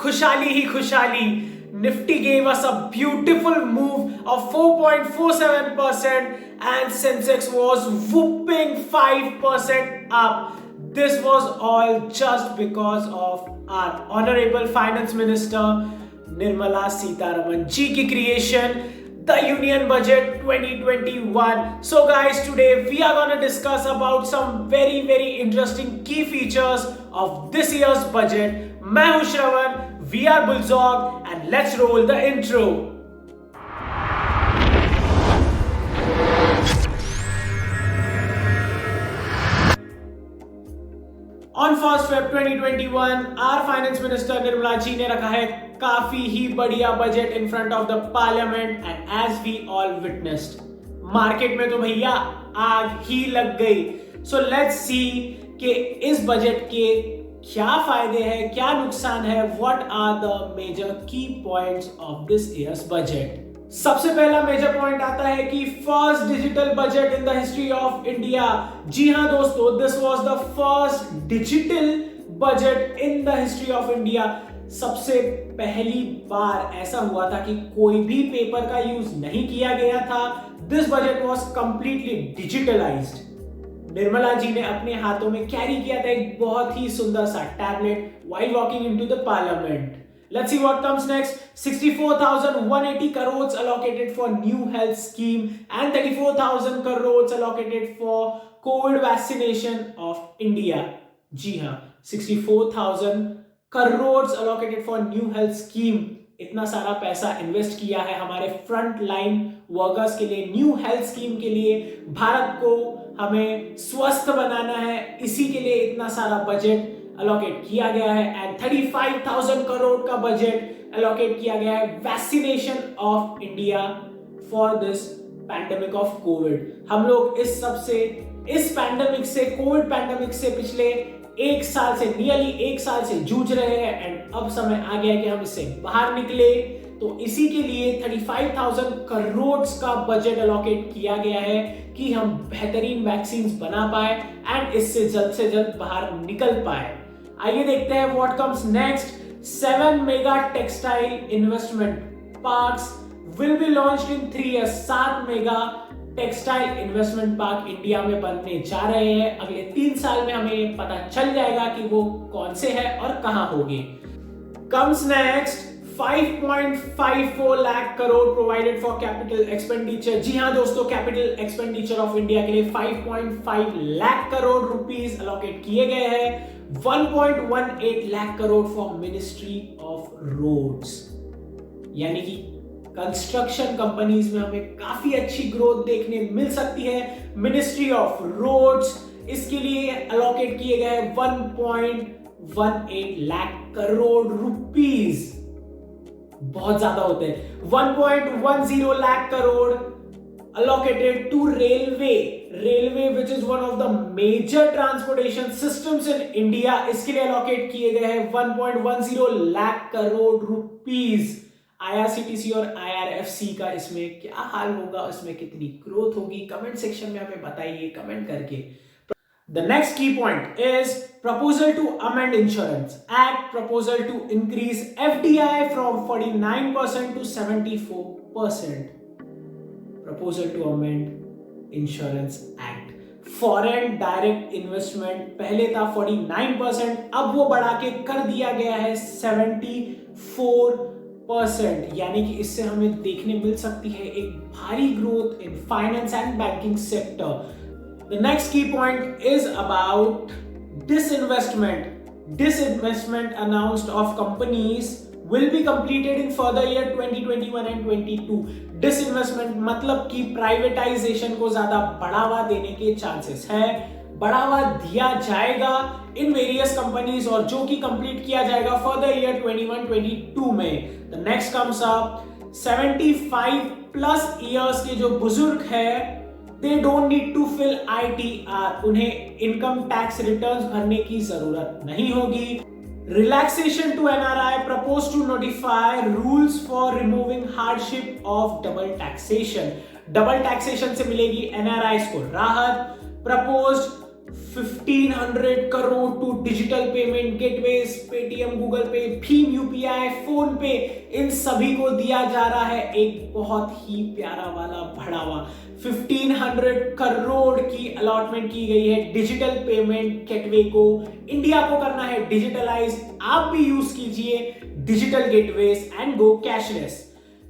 खुशहाली ही खुशहाली. Nifty gave us a beautiful move of 4.47% and Sensex was whooping 5% up. This was all just because of our Honorable Finance Minister Nirmala Sitharaman ji ki creation, the Union Budget 2021. So guys, today we are going to discuss about some very interesting key features of this year's budget. मैं हूं श्रवण, we are Bulldog and let's roll the intro. On 1st Feb 2021, our Finance Minister Nirmala ji ने रखा है काफी ही बढ़िया budget in front of the Parliament and as we all witnessed, market में तो भैया आग ही लग गई. So let's see कि इस बजट के क्या फायदे हैं, क्या नुकसान है. What are the major key points of this year's budget? सबसे पहला मेजर पॉइंट आता है कि first digital budget in the history of India. जी हां दोस्तों, this was the first digital budget in the history of India. सबसे पहली बार ऐसा हुआ था कि कोई भी पेपर का यूज नहीं किया गया था. This budget was completely digitalized. Nirmala ji ने अपने हाथों में कैरी किया था एक बहुत ही सुंदर सा tablet while walking into the parliament. Let's see what comes next. 64,180 crores allocated for new health scheme and 34,000 crores allocated for COVID vaccination of India. जी हाँ, 64,000 crores allocated for new health scheme. इतना सारा पैसा invest किया है हमारे front line workers के लिए, new health scheme के लिए. भारत को हमें स्वस्थ बनाना है, इसी के लिए इतना सारा बजट अलॉकेट किया गया है. एंड 35,000 करोड़ का बजट अलॉकेट किया गया है vaccination of India for this pandemic of Covid. हम लोग इस पैंडेमिक से, कोविड पैंडेमिक से पिछले नियरली एक साल से जूझ रहे हैं एंड अब समय आ गया है कि हम इससे बाहर निकले. तो इसी के लिए 35,000 करोड़ का बजट अलॉकेट किया गया है कि हम बेहतरीन वैक्सीन बना पाए एंड इससे जल्द से जल्द बाहर निकल पाए. आइए देखते हैं what comes next. 7 mega textile investment parks will be launched in 3 years. 7 mega textile investment park India में बनने जा रहे हैं. अगले 3 साल में हमें पता चल जाएगा कि वो कौन से हैं और कहां होंगे. Comes next 5.54 lakh crore provided for capital expenditure. जी हां दोस्तों, कैपिटल एक्सपेंडिचर ऑफ इंडिया के लिए 5.5 लाख करोड़ रुपीस अलॉकेट किए गए हैं. 1.18 lakh crore for ministry of roads. यानी कि कंस्ट्रक्शन कंपनीज में हमें काफी अच्छी ग्रोथ देखने मिल सकती है. मिनिस्ट्री ऑफ रोड्स, इसके लिए अलॉकेट किए गए 1.18 लाख करोड़ रुपीस. बहुत ज्यादा होते हैं. 1.10 lakh crore allocated to railway which is one of the major transportation systems in India. इसके लिए allocate किए गए हैं 1.10 लाख करोड़ रुपीस. IRCTC और IRFC का इसमें क्या हाल होगा, इसमें कितनी ग्रोथ होगी, कमेंट सेक्शन में हमें बताइए कमेंट करके. The next key point is proposal to amend Insurance Act. Proposal to increase FDI from 49% to 74%. Proposal to amend Insurance Act. Foreign direct investment पहले था 49%, अब वो बढ़ा के कर दिया गया है 74%. यानी कि इससे हमें देखने मिल सकती है एक भारी growth in finance and banking sector. The next key point is about disinvestment. Disinvestment announced of companies will be completed in further year 2021 and 22. Disinvestment मतलब कि प्राइवेटाइजेशन को ज्यादा बढ़ावा देने के चांसेस है. बढ़ावा दिया जाएगा इन वेरियस कंपनीज और जो कि कंप्लीट किया जाएगा फर्दर ईयर 21-22 में. The next comes up 75+ years के जो बुजुर्ग है, they don't need to fill ITR. उन्हें इनकम टैक्स रिटर्न्स भरने की जरूरत नहीं होगी. Relaxation to NRI proposed to notify rules for removing hardship of double taxation. Double taxation से मिलेगी NRIs को राहत. Proposed 1500 crore to digital payment gateways, Paytm, Google pay, भीम यूपीआई, फोन पे, इन सभी को दिया जा रहा है एक बहुत ही प्यारा वाला बढ़ावा। 1500 करोड़ की अलॉटमेंट की गई है डिजिटल पेमेंट गेटवे को। इंडिया को करना है डिजिटलाइज, आप भी यूज कीजिए digital gateways and go cashless.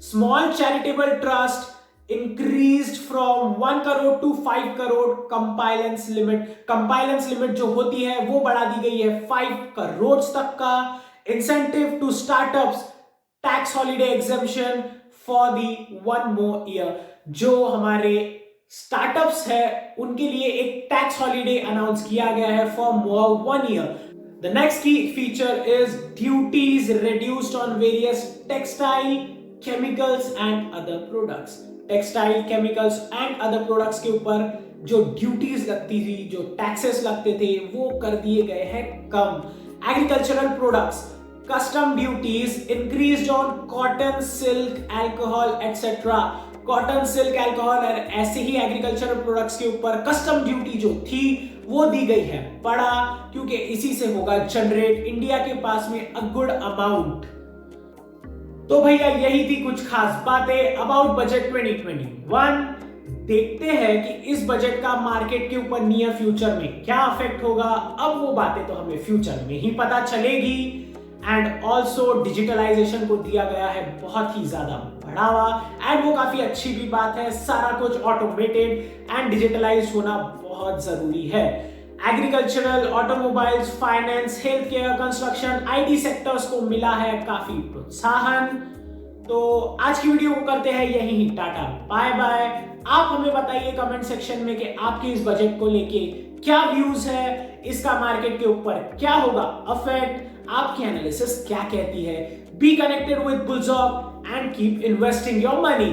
Small charitable trust increased from 1 crore to 5 crore. Compliance limit जो होती है वो बढ़ा दी गई है 5 करोड़ तक का। Incentive to startups, tax holiday exemption for the 1 more year। जो हमारे स्टार्टअप्स है उनके लिए एक टैक्स हॉलीडे अनाउंस किया गया है for more 1 year। The next key feature is duties reduced on various textile, chemicals and other products। Textile, chemicals and other products के ऊपर जो ड्यूटीज लगती थी, जो टैक्सेस लगते थे, वो कर दिए गए हैं कम। Agricultural products, custom duties increased on cotton, silk, alcohol etcetera. Cotton, silk, alcohol और ऐसे ही एग्रीकल्चरल प्रोडक्ट्स के ऊपर कस्टम ड्यूटी जो थी वो दी गई है बढ़ा, क्योंकि इसी से होगा जनरेट इंडिया के पास में अ गुड अमाउंट। तो भैया यही थी कुछ खास बातें अबाउट बजट 2021। देखते हैं कि इस बजट का मार्केट के ऊपर नियर फ्यूचर में क्या इफेक्ट होगा। अब वो बातें तो हमें फ्यूचर में ही पता चलेगी। एंड ऑल्सो डिजिटलाइजेशन को दिया गया है बहुत ही ज्यादा बढ़ावा, एंड वो काफी अच्छी भी बात है। सारा कुछ ऑटोमेटेड एंड डिजिटलाइज होना बहुत जरूरी है। Agricultural, automobiles, finance, health care, construction, IT sectors को मिला है काफी प्रोत्साहन। तो आज की वीडियो को करते हैं यही, टाटा बाय बाय। आप हमें बताइए कमेंट सेक्शन में कि आपके इस बजट को लेके क्या व्यूज है, इसका मार्केट के ऊपर क्या होगा अफेक्ट, आपकी एनालिसिस क्या कहती है। Be connected with Bulljock and keep investing your money.